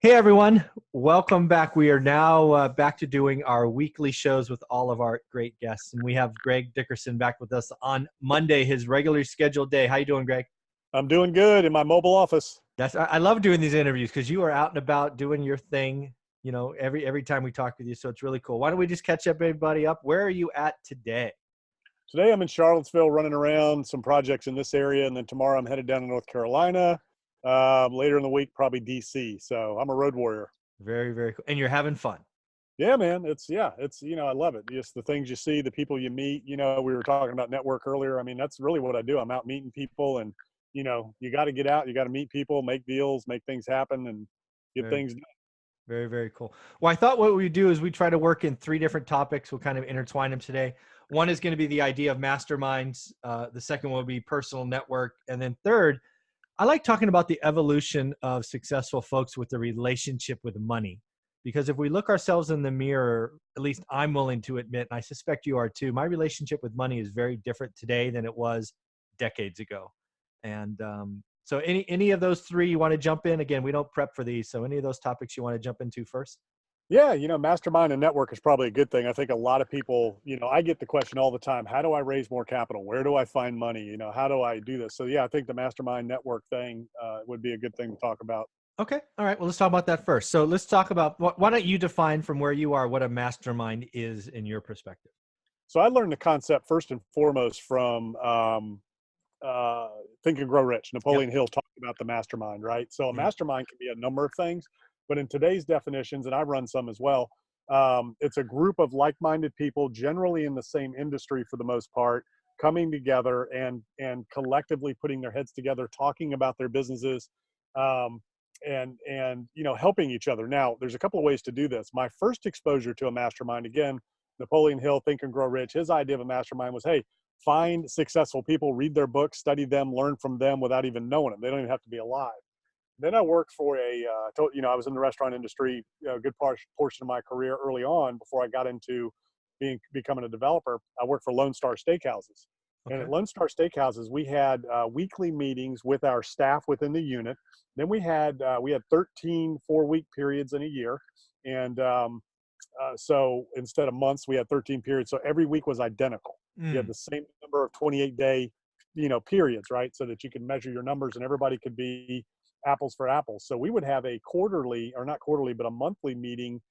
Hey everyone, welcome back. We are now back to doing our weekly shows with all of our great guests, and we have Greg Dickerson back with us on Monday, his regularly scheduled day. How you doing, Greg? I'm doing good in my mobile office. I love doing these interviews because you are out and about doing your thing. You know, every time we talk with you, so it's really cool. Why don't we just catch everybody up? Where are you at today? Today I'm in Charlottesville running around some projects in this area, and then tomorrow I'm headed down to North Carolina. Later in the week, probably DC. So I'm a road warrior. Very, very cool. And you're having fun. Yeah, man. I love it. Just the things you see, the people you meet. We were talking about network earlier. I mean, that's really what I do. I'm out meeting people, and you got to get out. You got to meet people, make deals, make things happen, and get Very, things done. very, very cool. Well, I thought what we do is we try to work in three different topics. We'll kind of intertwine them today. One is going to be the idea of masterminds. The second will be personal network. And then third, I like talking about the evolution of successful folks with the relationship with money. Because if we look ourselves in the mirror, at least I'm willing to admit, and I suspect you are too, my relationship with money is very different today than it was decades ago. And so any of those three you want to jump in? Again, we don't prep for these. So any of those topics you want to jump into first? Yeah, mastermind and network is probably a good thing. I think a lot of people, I get the question all the time, how do I raise more capital? Where do I find money? How do I do this? So yeah, I think the mastermind network thing would be a good thing to talk about. Okay. All right. Well, let's talk about that first. So let's talk about, why don't you define from where you are what a mastermind is in your perspective? So I learned the concept first and foremost from Think and Grow Rich. Yep. Napoleon Hill talked about the mastermind, right? So a Mhm. mastermind can be a number of things, but in today's definitions, and I run some as well, it's a group of like-minded people, generally in the same industry for the most part, coming together and collectively putting their heads together, talking about their businesses, um, and helping each other. Now, there's a couple of ways to do this. My first exposure to a mastermind, again, Napoleon Hill, Think and Grow Rich. His idea of a mastermind was, hey, find successful people, read their books, study them, learn from them without even knowing them. They don't even have to be alive. Then I worked for I was in the restaurant industry, a good portion of my career early on before I got into becoming a developer. I worked for Lone Star Steakhouses. And Okay. at Lone Star Steakhouses, we had weekly meetings with our staff within the unit. Then we had 13 4-week periods in a year. And so instead of months, we had 13 periods. So every week was identical. You had Mm. the same number of 28-day, periods, right? So that you could measure your numbers and everybody could be apples for apples. So we would have a quarterly, or not quarterly, but a monthly meeting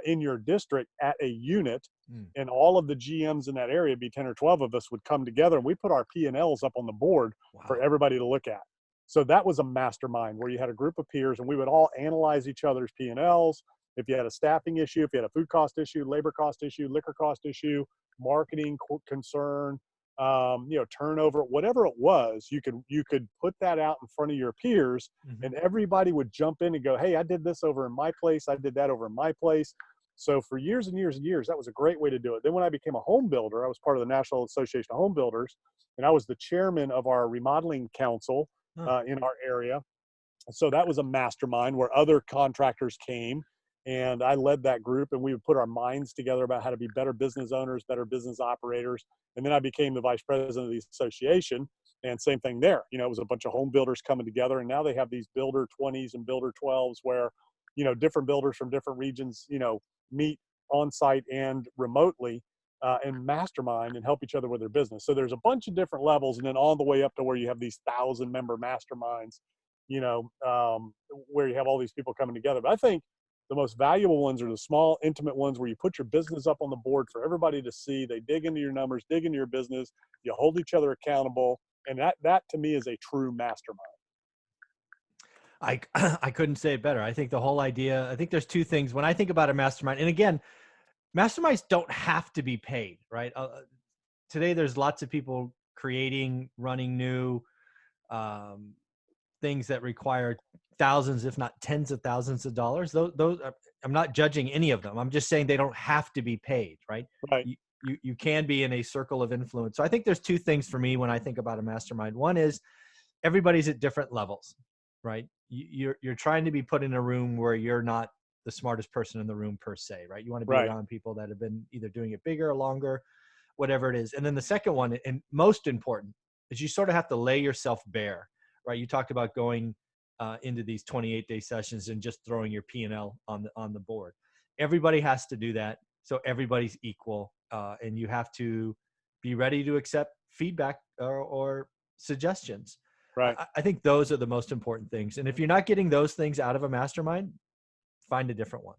in your district at a unit, Mm. and all of the GMs in that area, be 10 or 12 of us, would come together, and we put our P&Ls up on the board for Wow. everybody to look at. So that was a mastermind where you had a group of peers, and we would all analyze each other's P&Ls. If you had a staffing issue, if you had a food cost issue, labor cost issue, liquor cost issue, marketing concern, turnover, whatever it was, you could put that out in front of your peers, Mhm. and everybody would jump in and go, hey, I did this over in my place. I did that over in my place. So for years and years and years, that was a great way to do it. Then when I became a home builder, I was part of the National Association of Home Builders, and I was the chairman of our remodeling council Huh. in our area. So that was a mastermind where other contractors came, and I led that group, and we would put our minds together about how to be better business owners, better business operators. And then I became the vice president of the association, and same thing there. It was a bunch of home builders coming together, and now they have these builder 20s and builder 12s where, different builders from different regions, meet on site and remotely, and mastermind and help each other with their business. So there's a bunch of different levels, and then all the way up to where you have these 1,000-member masterminds, where you have all these people coming together. But I think the most valuable ones are the small, intimate ones where you put your business up on the board for everybody to see. They dig into your numbers, dig into your business. You hold each other accountable. And that to me is a true mastermind. I I couldn't say it better. I think the whole idea, I think there's two things when I think about a mastermind. And again, masterminds don't have to be paid, right? Today, there's lots of people creating, running new um, things that require thousands, if not tens of thousands of dollars. Those I'm not judging any of them. I'm just saying they don't have to be paid, right? Right. You can be in a circle of influence. So I think there's two things for me when I think about a mastermind. One is everybody's at different levels, right? You're trying to be put in a room where you're not the smartest person in the room per se, right? You want to be Right. around people that have been either doing it bigger or longer, whatever it is. And then the second one, and most important, is you sort of have to lay yourself bare, right? You talked about going into these 28-day sessions and just throwing your P&L on the board. Everybody has to do that. So everybody's equal. And you have to be ready to accept feedback or suggestions. Right. I think those are the most important things. And if you're not getting those things out of a mastermind, find a different one.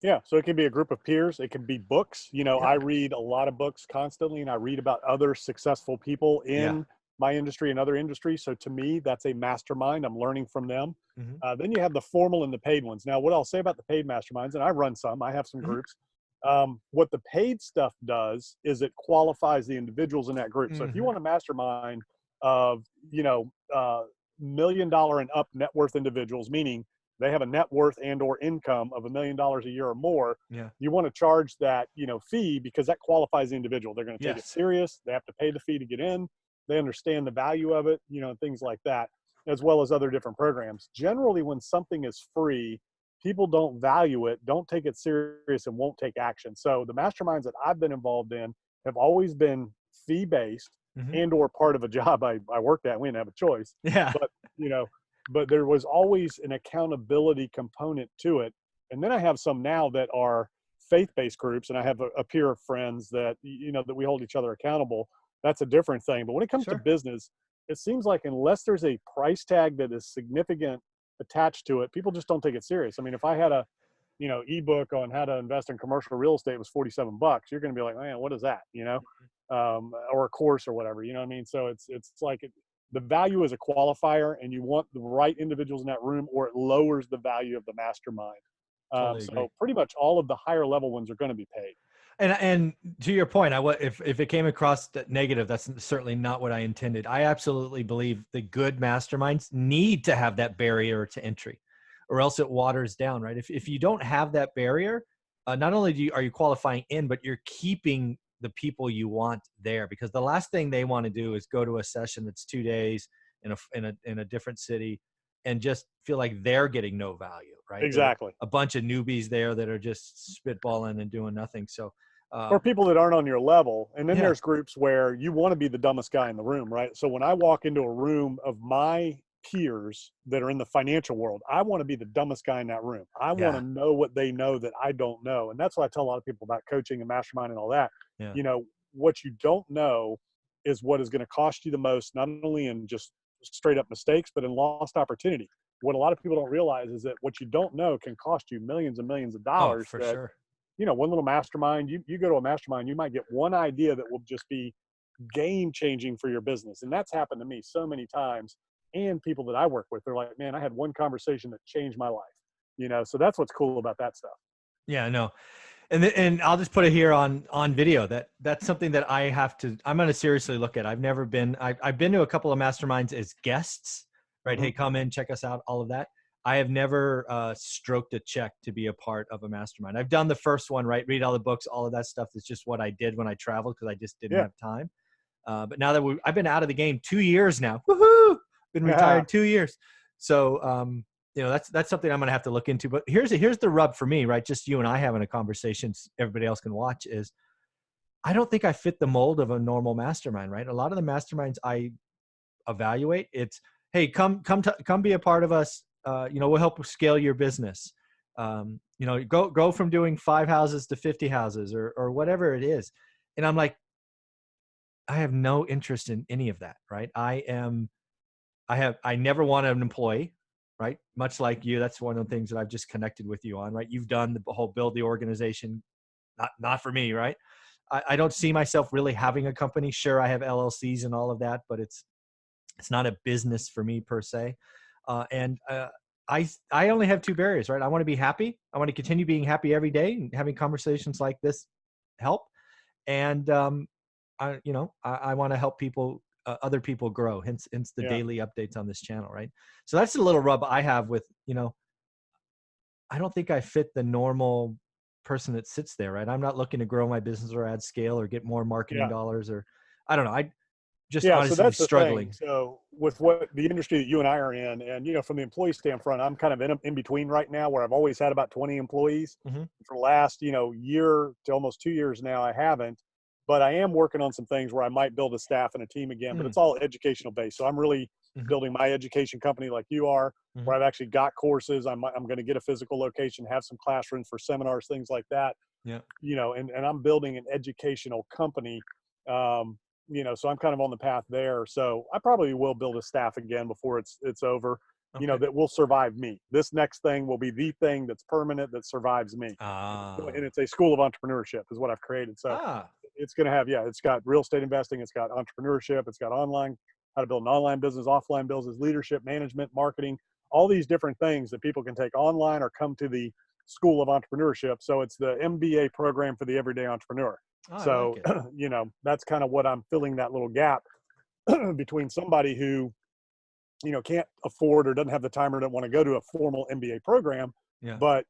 Yeah. So it can be a group of peers. It can be books. Yeah. I read a lot of books constantly, and I read about other successful people in my industry and other industries. So to me, that's a mastermind. I'm learning from them. Mm-hmm. Then you have the formal and the paid ones. Now, what I'll say about the paid masterminds, and I run some, I have some Mm-hmm. groups. What the paid stuff does is it qualifies the individuals in that group. Mm-hmm. So if you want a mastermind of, $1 million and up net worth individuals, meaning they have a net worth and or income of $1 million a year or more, you want to charge that, fee, because that qualifies the individual. They're going to take it serious. They have to pay the fee to get in. They understand the value of it, and things like that, as well as other different programs. Generally, when something is free, people don't value it, don't take it serious, and won't take action. So the masterminds that I've been involved in have always been fee-based and or part of a job I worked at. We didn't have a choice. Yeah. But there was always an accountability component to it. And then I have some now that are faith-based groups, and I have a peer of friends that, that we hold each other accountable. That's a different thing. But when it comes to business, it seems like unless there's a price tag that is significant attached to it, people just don't take it serious. I mean, if I had a, ebook on how to invest in commercial real estate was $47, you're going to be like, man, what is that? Or a course or whatever, you know what I mean? So it's like the value is a qualifier, and you want the right individuals in that room, or it lowers the value of the mastermind. So pretty much all of the higher level ones are going to be paid. And to your point, if it came across negative, that's certainly not what I intended. I absolutely believe the good masterminds need to have that barrier to entry, or else it waters down, right? If you don't have that barrier, not only are you qualifying in, but you're keeping the people you want there, because the last thing they want to do is go to a session that's 2 days in a different city and just feel like they're getting no value, right? Exactly. A bunch of newbies there that are just spitballing and doing nothing. So, or people that aren't on your level. And then there's groups where you want to be the dumbest guy in the room, right? So when I walk into a room of my peers that are in the financial world, I want to be the dumbest guy in that room. I want to know what they know that I don't know. And that's what I tell a lot of people about coaching and mastermind and all that. What you don't know is what is going to cost you the most, not only in just straight up mistakes, but in lost opportunity. What a lot of people don't realize is that what you don't know can cost you millions and millions of dollars. For sure. One little mastermind, you go to a mastermind, you might get one idea that will just be game changing for your business. And that's happened to me so many times. And people that I work with, they're like, man, I had one conversation that changed my life. So that's what's cool about that stuff. Yeah, no. And I'll just put it here on video that's something that I'm going to seriously look at. I've been to a couple of masterminds as guests, right? Hey, come in, check us out, all of that. I have never stroked a check to be a part of a mastermind. I've done the first one, right? Read all the books, all of that stuff. It's just what I did when I traveled, because I just didn't have time. But now that I've been out of the game 2 years now, woohoo! Been retired 2 years. So, that's something I'm going to have to look into. But here's the rub for me, right? Just you and I having a conversation, everybody else can watch, is I don't think I fit the mold of a normal mastermind, right? A lot of the masterminds I evaluate, it's, hey, come be a part of us. We'll help scale your business. Go from doing 5 houses to 50 houses or whatever it is. And I'm like, I have no interest in any of that, right? I never want an employee, right? Much like you, that's one of the things that I've just connected with you on, right? You've done the whole build the organization, not for me, right? I don't see myself really having a company. Sure, I have LLCs and all of that, but it's not a business for me per se. I only have 2 barriers, right? I want to be happy. I want to continue being happy every day, and having conversations like this help. And I want to help people, other people grow. Hence the daily updates on this channel, right? So that's the little rub I have with, I don't think I fit the normal person that sits there, right? I'm not looking to grow my business or add scale or get more marketing dollars, or I don't know. I just honestly so that's struggling. The thing. So with what the industry that you and I are in, and from the employee standpoint, I'm kind of in between right now, where I've always had about 20 employees. For the last year to almost 2 years now, I haven't. But I am working on some things where I might build a staff and a team again, but it's all educational based. So I'm really Mhm. building my education company like you are, Mhm. where I've actually got courses. I'm going to get a physical location, have some classrooms for seminars, things like that, Yeah. and I'm building an educational company. Um, so I'm kind of on the path there. So I probably will build a staff again before it's over, Okay. that will survive me. This next thing will be the thing that's permanent that survives me. Ah. And it's a school of entrepreneurship is what I've created. So Ah. it's going to have, it's got real estate investing. It's got entrepreneurship. It's got online, how to build an online business, offline business, leadership, management, marketing, all these different things that people can take online or come to the school of entrepreneurship. So it's the MBA program for the everyday entrepreneur. Oh, I like So, it. that's kind of what I'm filling that little gap between somebody who, can't afford or doesn't have the time or doesn't want to go to a formal MBA program. Yeah. But,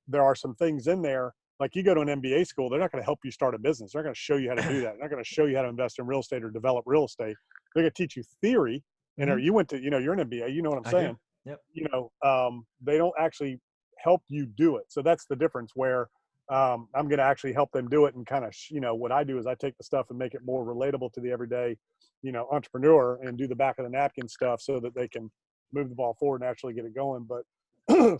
there are some things in there. Like you go to an MBA school, they're not going to help you start a business. They're not going to show you how to do that. They're not going to show you how to invest in real estate or develop real estate. They're going to teach you theory. And Mhm. you went to, you're an MBA, you know what I'm I do. saying? Yep. They don't actually help you do it. So that's the difference where I'm going to actually help them do it. And kind of, what I do is I take the stuff and make it more relatable to the everyday, entrepreneur, and do the back of the napkin stuff so that they can move the ball forward and actually get it going. But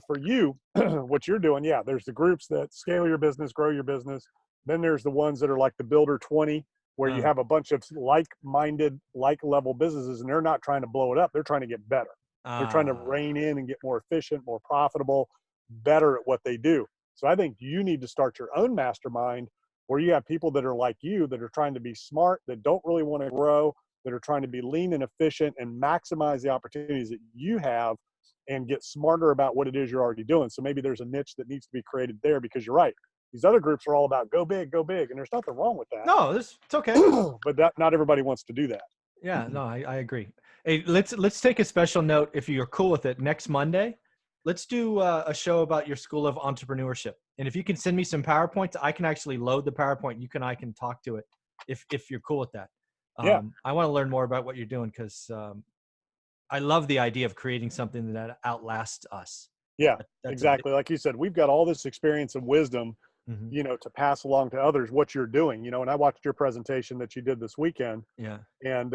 for you, what you're doing, yeah, there's the groups that scale your business, grow your business. Then there's the ones that are like the Builder 20, where you Uh, have a bunch of like-minded, like-level businesses, and they're not trying to blow it up. They're trying to get better. They're trying to ah. rein in and get more efficient, more profitable, better at what they do. So I think you need to start your own mastermind where you have people that are like you, that are trying to be smart, that don't really want to grow, that are trying to be lean and efficient and maximize the opportunities that you have and get smarter about what it is you're already doing. So maybe there's a niche that needs to be created there, because you're right. These other groups are all about go big, and there's nothing wrong with No, it's okay. that. But not everybody wants to do that. Yeah, no, I agree. Hey, let's take a special note if you're cool with it. Next Monday, let's do a show about your school of entrepreneurship. And if you can send me some PowerPoints, I can actually load the PowerPoint. I can talk to it if you're cool with that. Yeah, I want to learn more about what you're doing because I love the idea of creating something that outlasts us. yeah, That's a big. exactly. Like you said, we've got all this experience and wisdom, Mhm. to pass along to others what you're doing. And I watched your presentation that you did this weekend, Yeah. and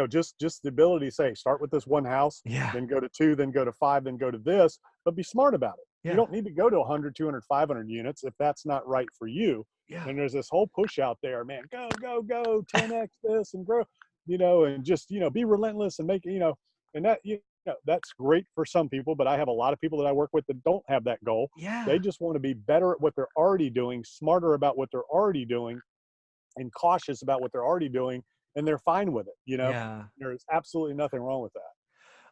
just the ability to say, start with this one house, Yeah. then go to two, then go to five, then go to this, but be smart about it. You Yeah. don't need to go to 100, 200, 500 units if that's not right for you. Yeah. And there's this whole push out there, man, go 10x this and grow, and just, be relentless and make, and that, that's great for some people, but I have a lot of people that I work with that don't have that goal. They Yeah. just want to be better at what they're already doing, smarter about what they're already doing, and cautious about what they're already doing, and they're fine with it. Yeah. There's absolutely nothing wrong with that.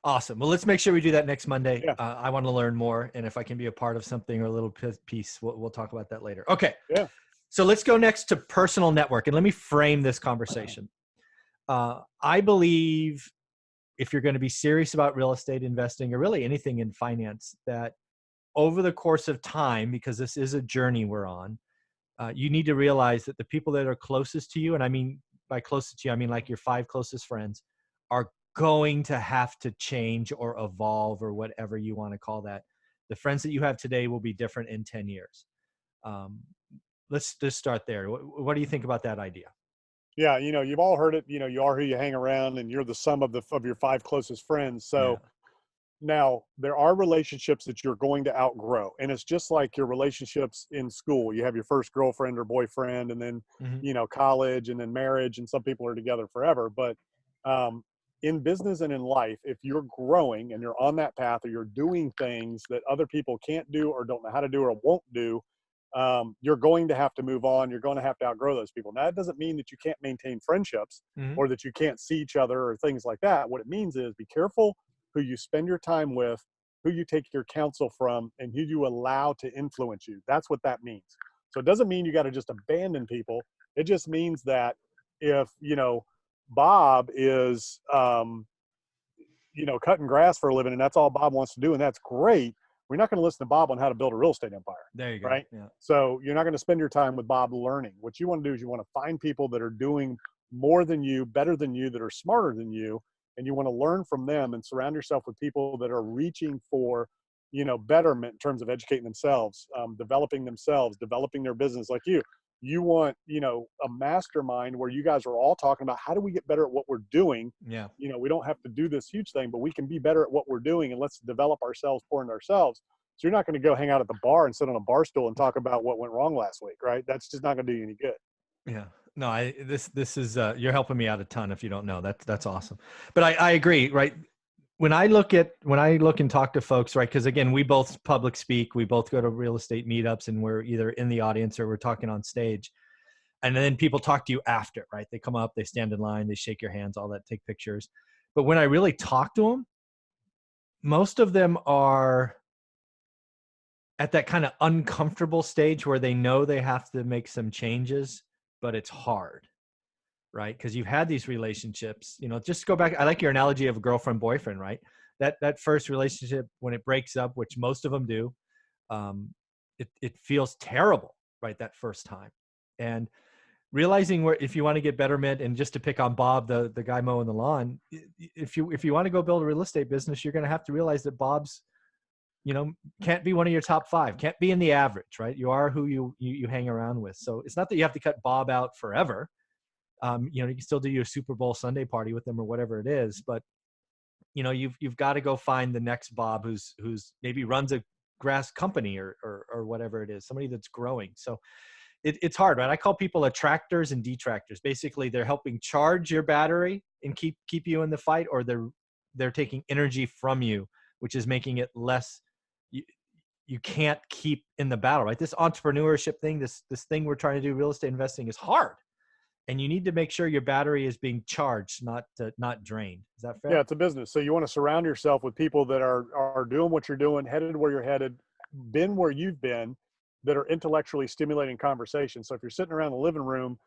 Awesome. Well, let's make sure we do that next Monday. Yeah, I want to learn more, and if I can be a part of something or a little piece, we'll talk about that later. Okay. yeah, So let's go next to personal network, and let me frame this conversation. I believe if you're going to be serious about real estate investing or really anything in finance, that over the course of time, because this is a journey we're on, you need to realize that the people that are closest to you, and I mean by closest to you, I mean like your 5 closest friends, are going to have to change or evolve or whatever you want to call that. The friends that you have today will be different in 10 years. Um, let's just start there. What do you think about that idea? yeah. You've all heard it. You are who you hang around, and you're the sum of your five closest friends. Yeah. So now there are relationships that you're going to outgrow, and it's just like your relationships in school. You have your first girlfriend or boyfriend, and then Hmm. college, and then marriage, and some people are together forever. But um, in business and in life, if you're growing and you're on that path, or you're doing things that other people can't do or don't know how to do or won't do, you're going to have to move on. You're going to have to outgrow those people. Now, that doesn't mean that you can't maintain friendships Hmm. or that you can't see each other or things like that. What it means is be careful who you spend your time with, who you take your counsel from, and who you allow to influence you. That's what that means. So it doesn't mean you got to just abandon people. It just means that if, Bob is, cutting grass for a living and that's all Bob wants to do, and that's great, we're not going to listen to Bob on how to build a real estate empire, There you go. right? Yeah. So you're not going to spend your time with Bob learning. What you want to do is you want to find people that are doing more than you, better than you, that are smarter than you, and you want to learn from them and surround yourself with people that are reaching for, betterment in terms of educating themselves, developing their business like you. You want, a mastermind where you guys are all talking about how do we get better at what we're doing. Yeah. We don't have to do this huge thing, but we can be better at what we're doing, and let's develop ourselves, pour into ourselves. So you're not going to go hang out at the bar and sit on a bar stool and talk about what went wrong last week, right? That's just not going to do you any good. Yeah. No, this is, you're helping me out a ton. If you don't know, that's awesome. But I agree, right? When I look and talk to folks, right? Cause again, we both public speak, we both go to real estate meetups, and we're either in the audience or we're talking on stage. And then people talk to you after, right? They come up, they stand in line, they shake your hands, all that, take pictures. But when I really talk to them, most of them are at that kind of uncomfortable stage where they know they have to make some changes, but it's hard, right? Because you've had these relationships, just go back. I like your analogy of a girlfriend, boyfriend, right? That first relationship, when it breaks up, which most of them do, it feels terrible, right? That first time. And realizing where, if you want to get betterment, and just to pick on Bob, the guy mowing the lawn, if you want to go build a real estate business, you're going to have to realize that Bob's, can't be one of your top 5, can't be in the average, right? You are who you hang around with. So it's not that you have to cut Bob out forever. You can still do your Super Bowl Sunday party with them or whatever it is, but you've got to go find the next Bob who's maybe runs a grass company or whatever it is, somebody that's growing. So it's hard, right? I call people attractors and detractors. Basically, they're helping charge your battery and keep you in the fight, or they're taking energy from you, which is making it less. You can't keep in the battle, right? This entrepreneurship thing, this thing we're trying to do, real estate investing, is hard, and you need to make sure your battery is being charged, not drained. Is that fair? Yeah, it's a business. So you want to surround yourself with people that are doing what you're doing, headed where you're headed, been where you've been, that are intellectually stimulating conversation. So if you're sitting around the living room,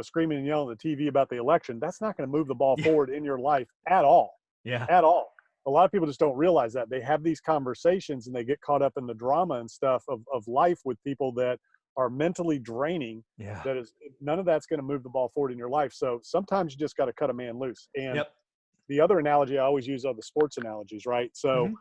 screaming and yelling at the TV about the election, that's not going to move the ball forward in your life at all. Yeah. At all. A lot of people just don't realize that. They have these conversations and they get caught up in the drama and stuff of life with people that are mentally draining. Yeah. That is, none of that's going to move the ball forward in your life. So sometimes you just got to cut a man loose. And Yep. the other analogy I always use are the sports analogies, right? So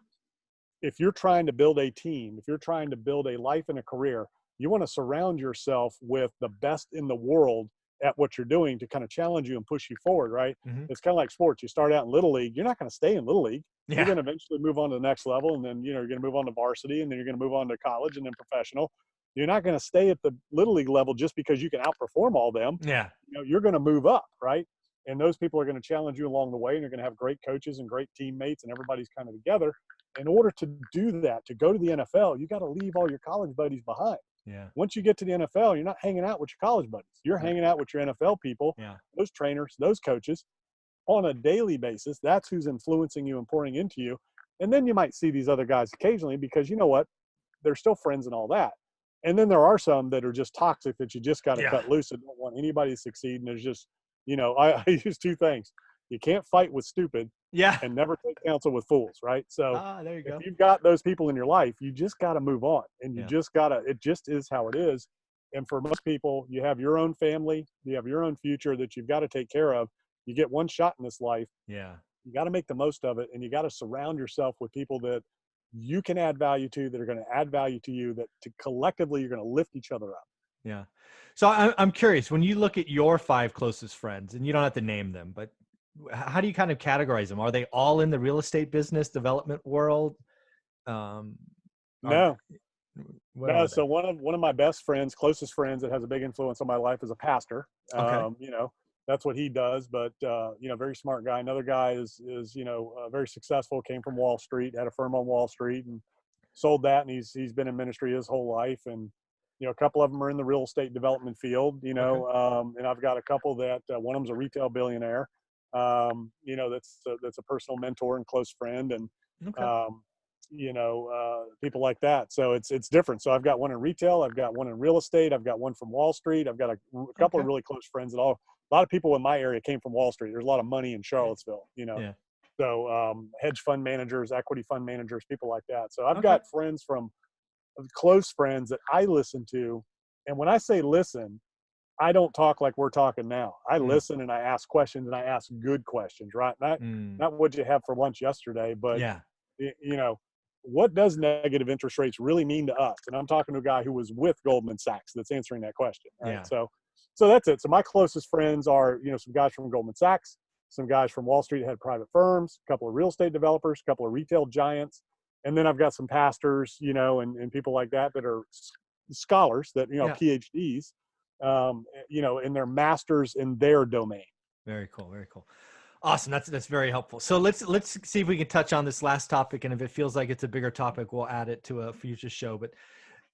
if you're trying to build a team, if you're trying to build a life and a career, you want to surround yourself with the best in the world at what you're doing to kind of challenge you and push you forward, right? It's kind of like sports. You start out in Little League. You're not going to stay in Little League. Yeah. You're going to eventually move on to the next level, and then, you're going to move on to varsity, and then you're going to move on to college and then professional. You're not going to stay at the Little League level just because you can outperform all them. Yeah. You're going to move up, right? And those people are going to challenge you along the way, and you're going to have great coaches and great teammates, and everybody's kind of together. In order to do that, to go to the NFL, you got to leave all your college buddies behind. Yeah. Once you get to the NFL, you're not hanging out with your college buddies. You're hanging out with your NFL people, those trainers, those coaches on a daily basis. That's who's influencing you and pouring into you. And then you might see these other guys occasionally because you know what? They're still friends and all that. And then there are some that are just toxic that you just got to cut loose and don't want anybody to succeed. And there's just, I use 2 things. You can't fight with stupid. Yeah. And never take counsel with fools, right? So there you go. if you've got those people in your life, you just got to move on, and you just got to, it just is how it is. And for most people, you have your own family, you have your own future that you've got to take care of. You get one shot in this life. Yeah. You got to make the most of it, and you got to surround yourself with people that you can add value to, that are going to add value to you, that collectively you're going to lift each other up. Yeah. So I'm curious, when you look at your 5 closest friends, and you don't have to name them, but how do you kind of categorize them? Are they all in the real estate business development world? No. So one of my best friends, closest friends that has a big influence on my life is a pastor. Okay. That's what he does, but very smart guy. Another guy is very successful, came from Wall Street, had a firm on Wall Street and sold that. And he's been in ministry his whole life. And, a couple of them are in the real estate development field, and I've got a couple that one of them's a retail billionaire. That's a personal mentor and close friend, and people like that. So it's different. So I've got one in retail, I've got one in real estate, I've got one from Wall Street, I've got a couple of really close friends that a lot of people in my area came from Wall Street. There's a lot of money in Charlottesville, So hedge fund managers, equity fund managers, people like that. So I've got friends from close friends that I listen to, and when I say listen, I don't talk like we're talking now. I listen and I ask questions, and I ask good questions, right? Not what you have for lunch yesterday, but what does negative interest rates really mean to us? And I'm talking to a guy who was with Goldman Sachs that's answering that question, right? Yeah. So that's it. So my closest friends are, some guys from Goldman Sachs, some guys from Wall Street that had private firms, a couple of real estate developers, a couple of retail giants. And then I've got some pastors, and people like that are scholars that, Yeah. PhDs, and they're masters in their domain. Very cool. Very cool. Awesome. That's very helpful. So let's see if we can touch on this last topic. And if it feels like it's a bigger topic, we'll add it to a future show. But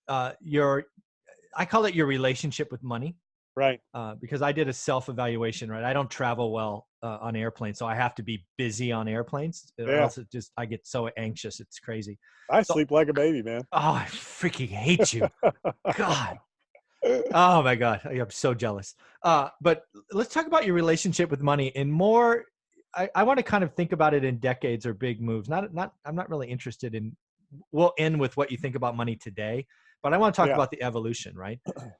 I call it your relationship with money. Right. Because I did a self-evaluation, right? I don't travel well on airplanes, so I have to be busy on airplanes. Or else I get so anxious. It's crazy. I sleep like a baby, man. Oh, I freaking hate you. God. Oh my God. I'm so jealous. But let's talk about your relationship with money in more. I want to kind of think about it in decades or big moves. I'm not really interested in, we'll end with what you think about money today, but I want to talk about the evolution, right?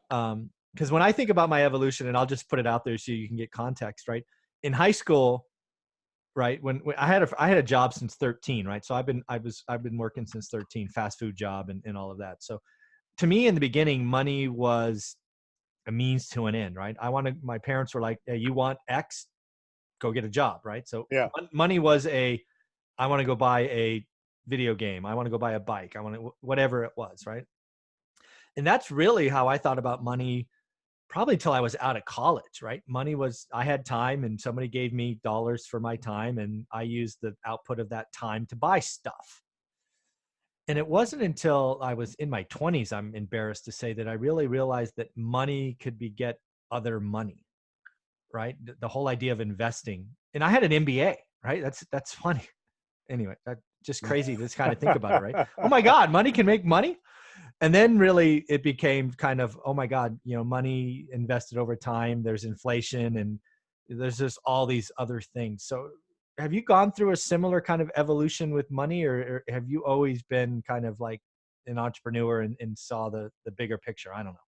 Because when I think about my evolution, and I'll just put it out there so you can get context, right? In high school, right, when I had a job since 13, right? So I've been working since 13, fast food job and all of that. So to me, in the beginning, money was a means to an end, right? My parents were like, hey, you want X, go get a job, right? So money was I want to go buy a video game. I want to go buy a bike. I want to, whatever it was, right? And that's really how I thought about money probably till I was out of college, right? Money was, I had time and somebody gave me dollars for my time and I used the output of that time to buy stuff. And it wasn't until I was in my 20s, I'm embarrassed to say, that I really realized that money could beget other money, right? The whole idea of investing. And I had an MBA, right? That's funny. Anyway, that's just crazy to kind of think about it, right? Oh my God, money can make money. And then really it became kind of, oh my God, money invested over time, there's inflation and there's just all these other things. So have you gone through a similar kind of evolution with money, or have you always been kind of like an entrepreneur and saw the bigger picture? I don't know.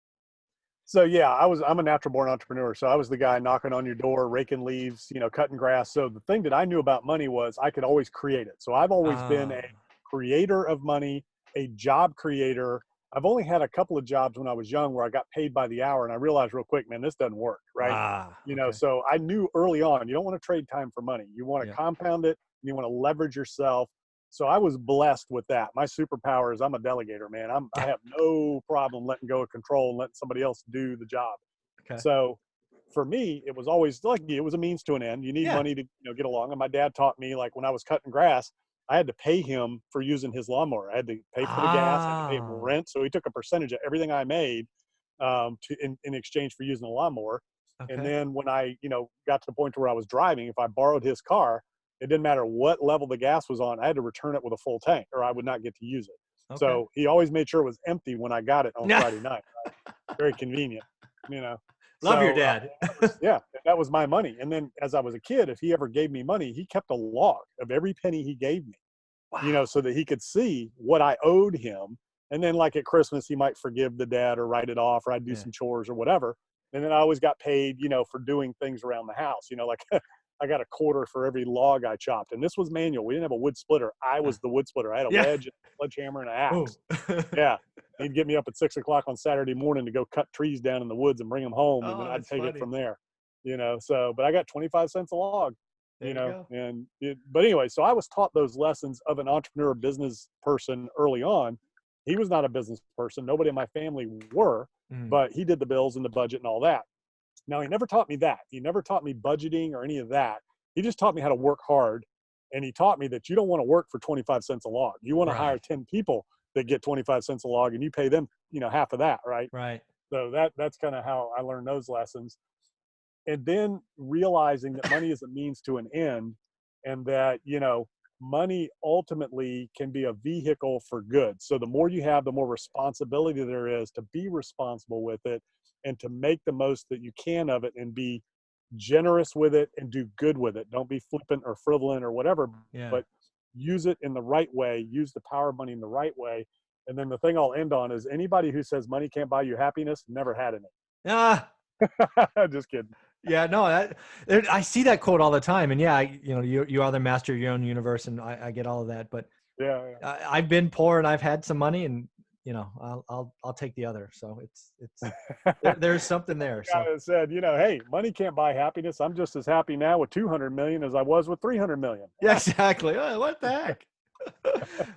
So yeah, I'm a natural born entrepreneur. So I was the guy knocking on your door, raking leaves, cutting grass. So the thing that I knew about money was I could always create it. So I've always been a creator of money, a job creator. I've only had a couple of jobs when I was young where I got paid by the hour, and I realized real quick, man, this doesn't work, right? So I knew early on, you don't want to trade time for money. You want to compound it, and you want to leverage yourself. So I was blessed with that. My superpower is I'm a delegator, man. I have no problem letting go of control and letting somebody else do the job. Okay. So for me, it was always like, it was a means to an end. You need money to get along. And my dad taught me, like when I was cutting grass, I had to pay him for using his lawnmower. I had to pay for the gas, I had to pay him rent. So he took a percentage of everything I made in exchange for using the lawnmower. Okay. And then when I, got to the point where I was driving, if I borrowed his car, it didn't matter what level the gas was on, I had to return it with a full tank or I would not get to use it. Okay. So he always made sure it was empty when I got it on Friday night. Right? Very convenient, Love your dad. That was my money. And then as I was a kid, if he ever gave me money, he kept a log of every penny he gave me, so that he could see what I owed him. And then like at Christmas, he might forgive the debt or write it off, or I'd do some chores or whatever. And then I always got paid, for doing things around the house, like I got a quarter for every log I chopped. And this was manual. We didn't have a wood splitter. I was the wood splitter. I had a wedge, a sledgehammer, and an axe. He'd get me up at 6 o'clock on Saturday morning to go cut trees down in the woods and bring them home. And then I'd take it from there, but I got 25 cents a log, but anyway, so I was taught those lessons of an entrepreneur business person early on. He was not a business person. Nobody in my family were, but he did the bills and the budget and all that. Now, he never taught me that. He never taught me budgeting or any of that. He just taught me how to work hard. And he taught me that you don't want to work for 25 cents a log. You want to hire 10 people that get 25 cents a log and you pay them, half of that. Right. Right. So that's kind of how I learned those lessons. And then realizing that money is a means to an end, and that, money ultimately can be a vehicle for good. So the more you have, the more responsibility there is to be responsible with it and to make the most that you can of it and be generous with it and do good with it. Don't be flippant or frivolent or whatever, but use it in the right way, use the power of money in the right way. And then the thing I'll end on is anybody who says money can't buy you happiness, never had any. Just kidding. Yeah, no, I see that quote all the time. And you are the master of your own universe. And I get all of that. But Yeah. I've been poor and I've had some money, and I'll take the other. So there's something there. Guy So that said, hey, money can't buy happiness. I'm just as happy now with 200 million as I was with 300 million. yeah, exactly. Oh, what the heck?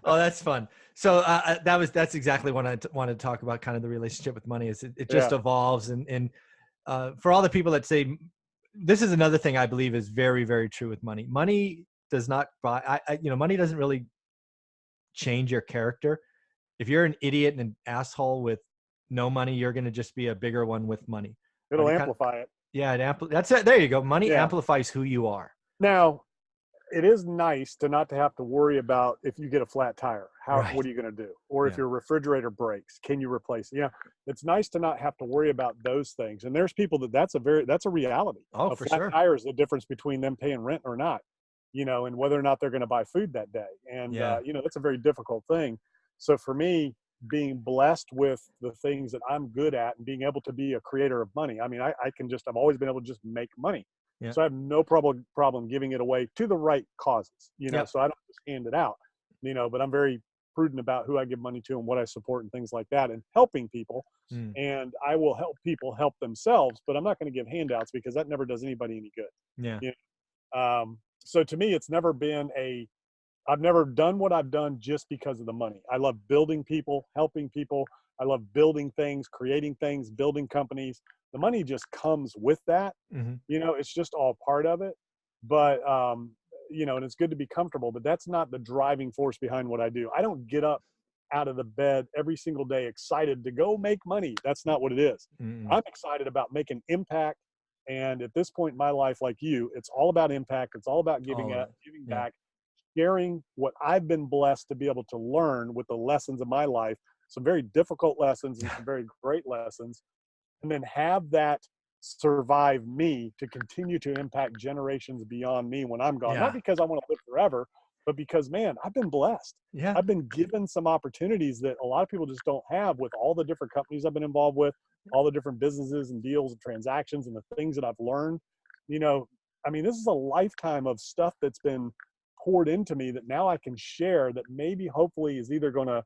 Oh, that's fun. So that's exactly what I wanted to talk about. Kind of the relationship with money is it just Yeah. evolves, and for all the people that say, this is another thing I believe is very, very true with money. Money does not buy. Money doesn't really change your character. If you're an idiot and an asshole with no money, you're going to just be a bigger one with money. It'll Right? amplify it. Yeah, that's it. There you go. Money Yeah. amplifies who you are. Now, it is nice to not to have to worry about if you get a flat tire, Right. what are you going to do? Or if Yeah. your refrigerator breaks, can you replace it? Yeah. It's nice to not have to worry about those things. And there's people that's a reality. Oh, A for flat sure. tire is the difference between them paying rent or not, and whether or not they're going to buy food that day. And, Yeah. that's a very difficult thing. So for me, being blessed with the things that I'm good at and being able to be a creator of money. I mean, I've always been able to just make money. Yeah. So I have no problem giving it away to the right causes, Yep. so I don't just hand it out, but I'm very prudent about who I give money to and what I support and things like that, and helping people. And I will help people help themselves, but I'm not going to give handouts because that never does anybody any good. Yeah. So to me, it's never been I've never done what I've done just because of the money. I love building people, helping people. I love building things, creating things, building companies. The money just comes with that. Mm-hmm. It's just all part of it. But, and it's good to be comfortable, but that's not the driving force behind what I do. I don't get up out of the bed every single day excited to go make money. That's not what it is. Mm-hmm. I'm excited about making impact. And at this point in my life, like you, it's all about impact. It's all about giving back, sharing what I've been blessed to be able to learn with the lessons of my life, some very difficult lessons and some very great lessons, and then have that survive me to continue to impact generations beyond me when I'm gone. Yeah. Not because I want to live forever, but because, man, I've been blessed. Yeah. I've been given some opportunities that a lot of people just don't have with all the different companies I've been involved with, all the different businesses and deals and transactions and the things that I've learned. This is a lifetime of stuff that's been poured into me that now I can share that maybe hopefully is either going to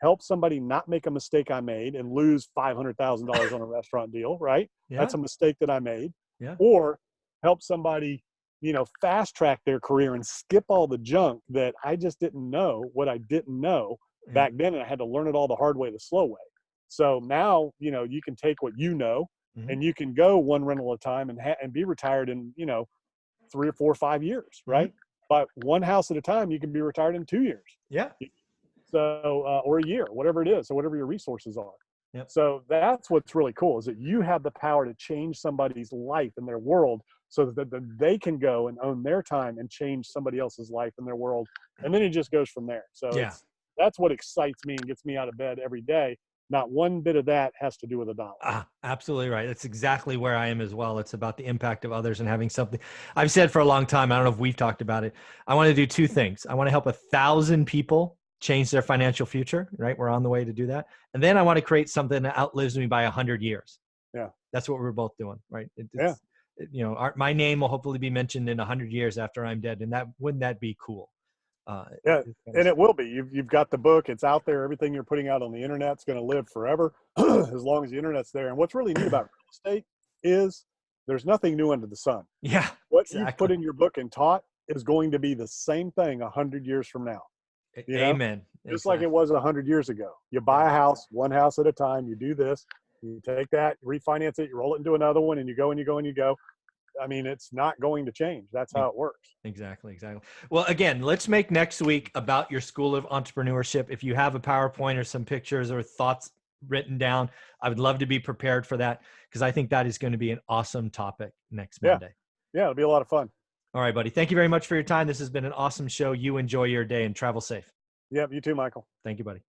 help somebody not make a mistake I made and lose $500,000 on a restaurant deal, right? Yeah. That's a mistake that I made. Yeah. Or help somebody, fast track their career and skip all the junk that I just didn't know what I didn't know back then. And I had to learn it all the hard way, the slow way. So now, you can take what and you can go one rental at a time and be retired in, 3 or 4 or 5 years, right? But one house at a time, you can be retired in 2 years. Yeah. So, or a year, whatever it is, or whatever your resources are. Yep. So that's what's really cool is that you have the power to change somebody's life and their world so that they can go and own their time and change somebody else's life and their world. And then it just goes from there. So that's what excites me and gets me out of bed every day. Not one bit of that has to do with a dollar. Absolutely right. That's exactly where I am as well. It's about the impact of others and having something. I've said for a long time, I don't know if we've talked about it. I want to do 2 things. I want to help 1,000 people change their financial future, right? We're on the way to do that. And then I want to create something that outlives me by 100 years. Yeah. That's what we're both doing, right? My name will hopefully be mentioned in 100 years after I'm dead. And wouldn't that be cool? And it will be. You've got the book. It's out there. Everything you're putting out on the internet's going to live forever as long as the internet's there. And what's really neat about real estate is there's nothing new under the sun. Yeah. What you put in your book and taught is going to be the same thing 100 years from now. Amen. Just like it was 100 years ago. You buy a house, one house at a time. You do this. You take that, refinance it, you roll it into another one, and you go and you go and you go. It's not going to change. That's how it works. Exactly. Well, again, let's make next week about your School of Entrepreneurship. If you have a PowerPoint or some pictures or thoughts written down, I would love to be prepared for that because I think that is going to be an awesome topic next Monday. Yeah, it'll be a lot of fun. All right, buddy. Thank you very much for your time. This has been an awesome show. You enjoy your day and travel safe. Yep, you too, Michael. Thank you, buddy.